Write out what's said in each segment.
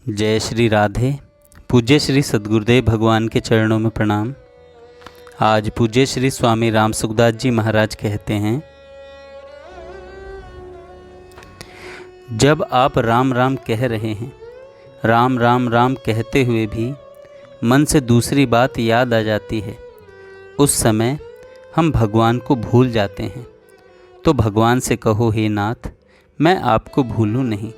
जय श्री राधे। पूज्य श्री सद्गुरुदेव भगवान के चरणों में प्रणाम। आज पूज्य श्री स्वामी राम सुखदास जी महाराज कहते हैं, जब आप राम राम कह रहे हैं, राम राम राम कहते हुए भी मन से दूसरी बात याद आ जाती है, उस समय हम भगवान को भूल जाते हैं। तो भगवान से कहो, हे नाथ, मैं आपको भूलूं नहीं,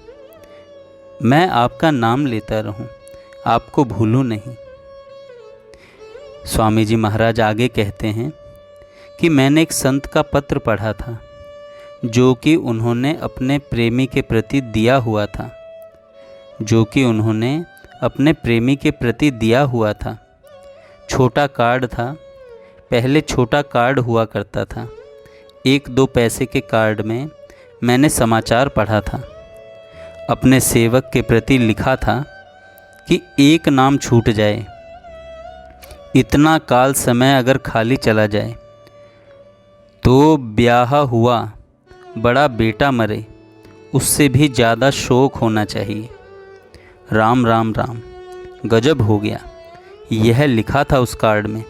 मैं आपका नाम लेता रहूं, आपको भूलूं नहीं। स्वामी जी महाराज आगे कहते हैं कि मैंने एक संत का पत्र पढ़ा था जो कि उन्होंने अपने प्रेमी के प्रति दिया हुआ था, छोटा कार्ड था। पहले छोटा कार्ड हुआ करता था। 1-2 पैसे के कार्ड में मैंने समाचार पढ़ा था। अपने सेवक के प्रति लिखा था कि एक नाम छूट जाए, इतना काल समय अगर खाली चला जाए तो ब्याह हुआ बड़ा बेटा मरे, उससे भी ज़्यादा शोक होना चाहिए। राम राम राम, गजब हो गया। यह लिखा था उस कार्ड में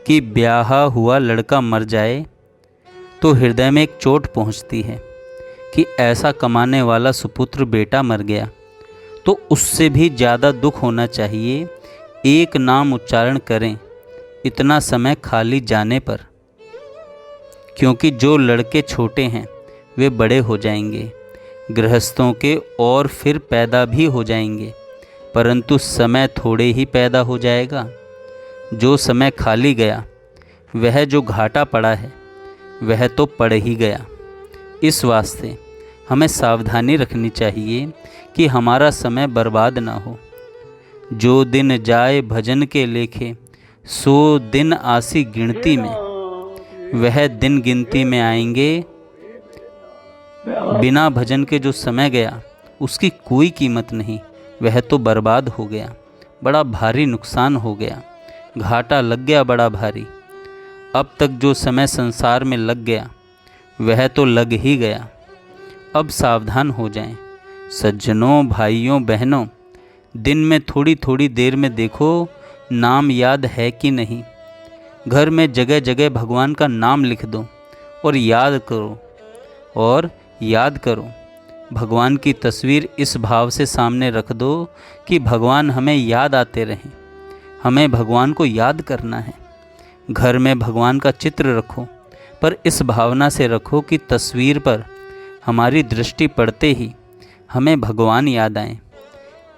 कि ब्याह हुआ लड़का मर जाए तो हृदय में एक चोट पहुंचती है कि ऐसा कमाने वाला सुपुत्र बेटा मर गया, तो उससे भी ज़्यादा दुख होना चाहिए एक नाम उच्चारण करें इतना समय खाली जाने पर। क्योंकि जो लड़के छोटे हैं वे बड़े हो जाएंगे, गृहस्थों के और फिर पैदा भी हो जाएंगे, परंतु समय थोड़े ही पैदा हो जाएगा। जो समय खाली गया, वह जो घाटा पड़ा है वह तो पड़ ही गया। इस वास्ते हमें सावधानी रखनी चाहिए कि हमारा समय बर्बाद ना हो। जो दिन जाए भजन के लेखे, सो दिन आसी गिनती में, वह दिन गिनती में आएंगे। बिना भजन के जो समय गया उसकी कोई कीमत नहीं, वह तो बर्बाद हो गया, बड़ा भारी नुकसान हो गया, घाटा लग गया बड़ा भारी। अब तक जो समय संसार में लग गया वह तो लग ही गया। अब सावधान हो जाएं। सज्जनों, भाइयों, बहनों, दिन में थोड़ी थोड़ी देर में देखो नाम याद है कि नहीं। घर में जगह जगह भगवान का नाम लिख दो और याद करो। भगवान की तस्वीर इस भाव से सामने रख दो कि भगवान हमें याद आते रहें। हमें भगवान को याद करना है। घर में भगवान का चित्र रखो, पर इस भावना से रखो कि तस्वीर पर हमारी दृष्टि पड़ते ही हमें भगवान याद आएं।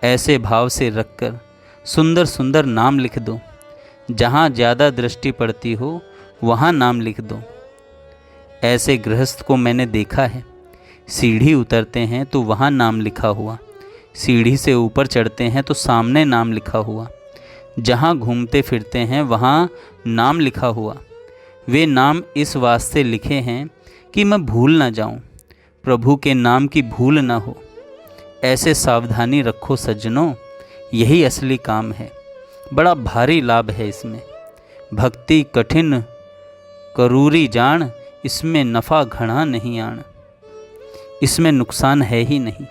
ऐसे भाव से रखकर सुंदर सुंदर नाम लिख दो। जहाँ ज़्यादा दृष्टि पड़ती हो वहाँ नाम लिख दो। ऐसे गृहस्थ को मैंने देखा है। सीढ़ी उतरते हैं तो वहाँ नाम लिखा हुआ, सीढ़ी से ऊपर चढ़ते हैं तो सामने नाम लिखा हुआ, जहाँ घूमते फिरते हैं वहाँ नाम लिखा हुआ। वे नाम इस वास्ते लिखे हैं कि मैं भूल ना जाऊं, प्रभु के नाम की भूल ना हो। ऐसे सावधानी रखो सज्जनों, यही असली काम है। बड़ा भारी लाभ है इसमें। भक्ति कठिन करूरी जान, इसमें नफ़ा घना नहीं आन। इसमें नुकसान है ही नहीं,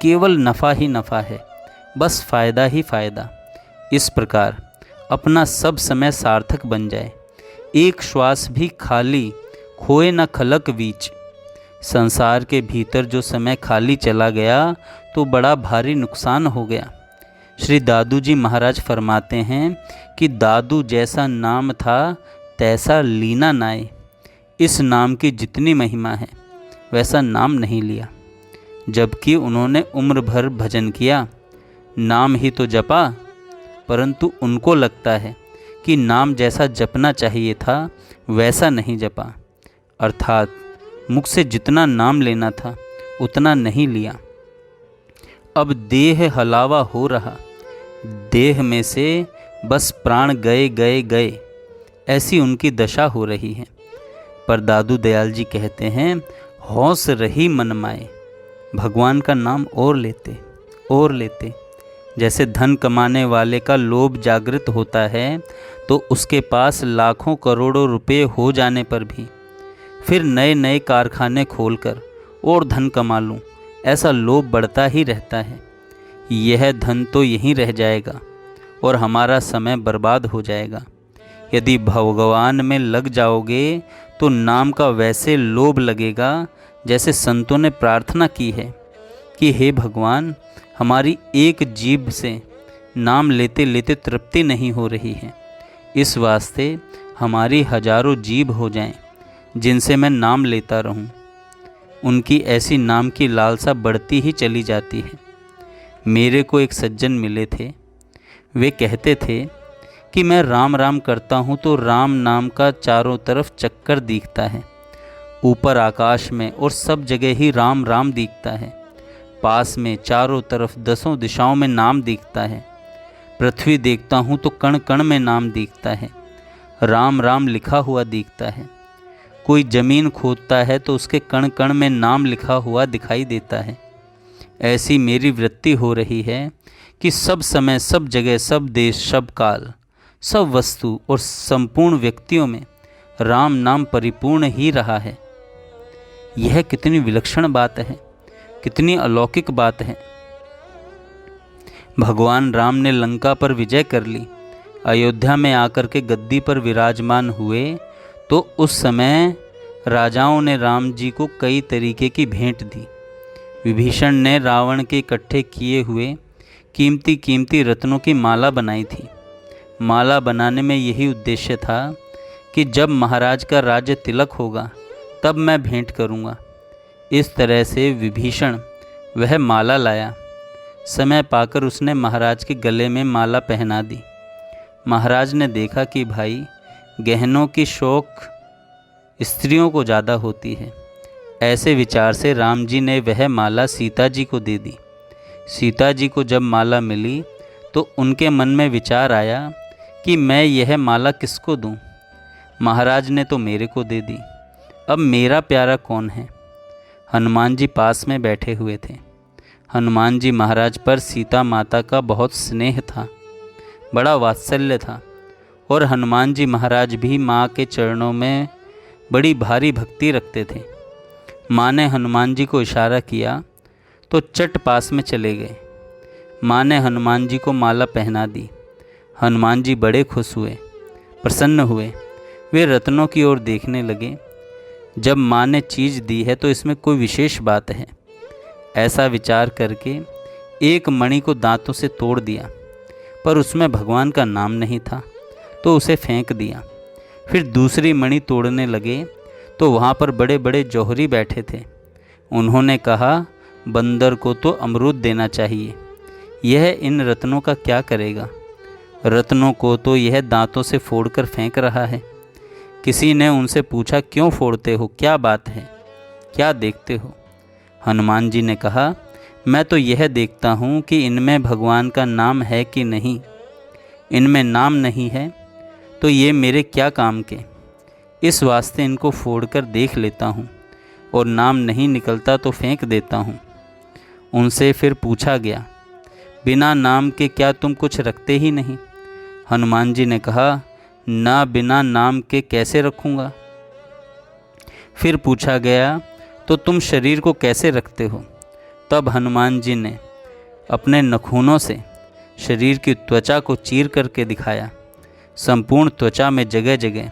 केवल नफ़ा ही नफ़ा है, बस फ़ायदा ही फ़ायदा। इस प्रकार अपना सब समय सार्थक बन जाए। एक श्वास भी खाली खोए न खलक बीच। संसार के भीतर जो समय खाली चला गया तो बड़ा भारी नुकसान हो गया। श्री दादू जी महाराज फरमाते हैं कि दादू जैसा नाम था तैसा लीना नाए। इस नाम की जितनी महिमा है वैसा नाम नहीं लिया, जबकि उन्होंने उम्र भर भजन किया, नाम ही तो जपा, परंतु उनको लगता है कि नाम जैसा जपना चाहिए था वैसा नहीं जपा, अर्थात मुख से जितना नाम लेना था उतना नहीं लिया। अब देह हलावा हो रहा, देह में से बस प्राण गए गए गए, ऐसी उनकी दशा हो रही है। पर दादू दयाल जी कहते हैं, हौस रही मन माए, भगवान का नाम और लेते। जैसे धन कमाने वाले का लोभ जागृत होता है तो उसके पास लाखों करोड़ों रुपए हो जाने पर भी फिर नए नए कारखाने खोलकर और धन कमा लूं, ऐसा लोभ बढ़ता ही रहता है। यह धन तो यहीं रह जाएगा और हमारा समय बर्बाद हो जाएगा। यदि भगवान में लग जाओगे तो नाम का वैसे लोभ लगेगा जैसे संतों ने प्रार्थना की है कि हे भगवान, हमारी एक जीभ से नाम लेते लेते तृप्ति नहीं हो रही है, इस वास्ते हमारी हजारों जीभ हो जाएं जिनसे मैं नाम लेता रहूं। उनकी ऐसी नाम की लालसा बढ़ती ही चली जाती है। मेरे को एक सज्जन मिले थे, वे कहते थे कि मैं राम राम करता हूँ तो राम नाम का चारों तरफ चक्कर दिखता है, ऊपर आकाश में और सब जगह ही राम राम दिखता है, पास में चारों तरफ 10 दिशाओं में नाम दिखता है, पृथ्वी देखता हूँ तो कण कण में नाम दिखता है, राम राम लिखा हुआ दिखता है। कोई जमीन खोदता है तो उसके कण कण में नाम लिखा हुआ दिखाई देता है। ऐसी मेरी वृत्ति हो रही है कि सब समय, सब जगह, सब देश, सब काल, सब वस्तु और संपूर्ण व्यक्तियों में राम नाम परिपूर्ण ही रहा है। यह कितनी विलक्षण बात है, कितनी अलौकिक बात है। भगवान राम ने लंका पर विजय कर ली, अयोध्या में आकर के गद्दी पर विराजमान हुए तो उस समय राजाओं ने राम जी को कई तरीके की भेंट दी। विभीषण ने रावण के इकट्ठे किए हुए कीमती कीमती रत्नों की माला बनाई थी। माला बनाने में यही उद्देश्य था कि जब महाराज का राज्य तिलक होगा तब मैं भेंट करूँगा। इस तरह से विभीषण वह माला लाया। समय पाकर उसने महाराज के गले में माला पहना दी। महाराज ने देखा कि भाई, गहनों की शौक स्त्रियों को ज़्यादा होती है। ऐसे विचार से राम जी ने वह माला सीता जी को दे दी। सीता जी को जब माला मिली तो उनके मन में विचार आया कि मैं यह माला किसको दूं? महाराज ने तो मेरे को दे दी, अब मेरा प्यारा कौन है? हनुमान जी पास में बैठे हुए थे। हनुमान जी महाराज पर सीता माता का बहुत स्नेह था, बड़ा वात्सल्य था, और हनुमान जी महाराज भी माँ के चरणों में बड़ी भारी भक्ति रखते थे। माँ ने हनुमान जी को इशारा किया तो चट पास में चले गए। माँ ने हनुमान जी को माला पहना दी। हनुमान जी बड़े खुश हुए, प्रसन्न हुए। वे रत्नों की ओर देखने लगे। जब माँ ने चीज़ दी है तो इसमें कोई विशेष बात है, ऐसा विचार करके एक मणि को दांतों से तोड़ दिया, पर उसमें भगवान का नाम नहीं था तो उसे फेंक दिया। फिर दूसरी मणि तोड़ने लगे तो वहाँ पर बड़े बड़े जौहरी बैठे थे। उन्होंने कहा, बंदर को तो अमरूद देना चाहिए, यह इन रत्नों का क्या करेगा? रत्नों को तो यह दांतों से फोड़कर फेंक रहा है। किसी ने उनसे पूछा, क्यों फोड़ते हो, क्या बात है, क्या देखते हो? हनुमान जी ने कहा, मैं तो यह देखता हूँ कि इनमें भगवान का नाम है कि नहीं। इनमें नाम नहीं है तो ये मेरे क्या काम के? इस वास्ते इनको फोड़कर देख लेता हूँ, और नाम नहीं निकलता तो फेंक देता हूँ। उनसे फिर पूछा गया, बिना नाम के क्या तुम कुछ रखते ही नहीं? हनुमान जी ने कहा, ना बिना नाम के कैसे रखूँगा। फिर पूछा गया, तो तुम शरीर को कैसे रखते हो? तब हनुमान जी ने अपने नखूनों से शरीर की त्वचा को चीर करके दिखाया। संपूर्ण त्वचा में जगह जगह,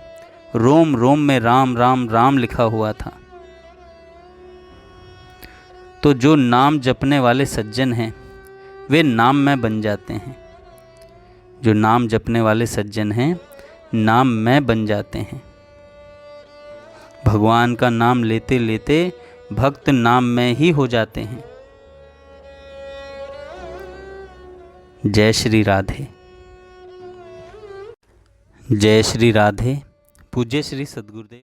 रोम रोम में राम राम राम लिखा हुआ था। तो जो नाम जपने वाले सज्जन हैं वे नाम में बन जाते हैं। जो नाम जपने वाले सज्जन हैं नाम में बन जाते हैं। भगवान का नाम लेते लेते भक्त नाम में ही हो जाते हैं। जय श्री राधे। जय श्री राधे। पूज्य श्री सद्गुरुदेव।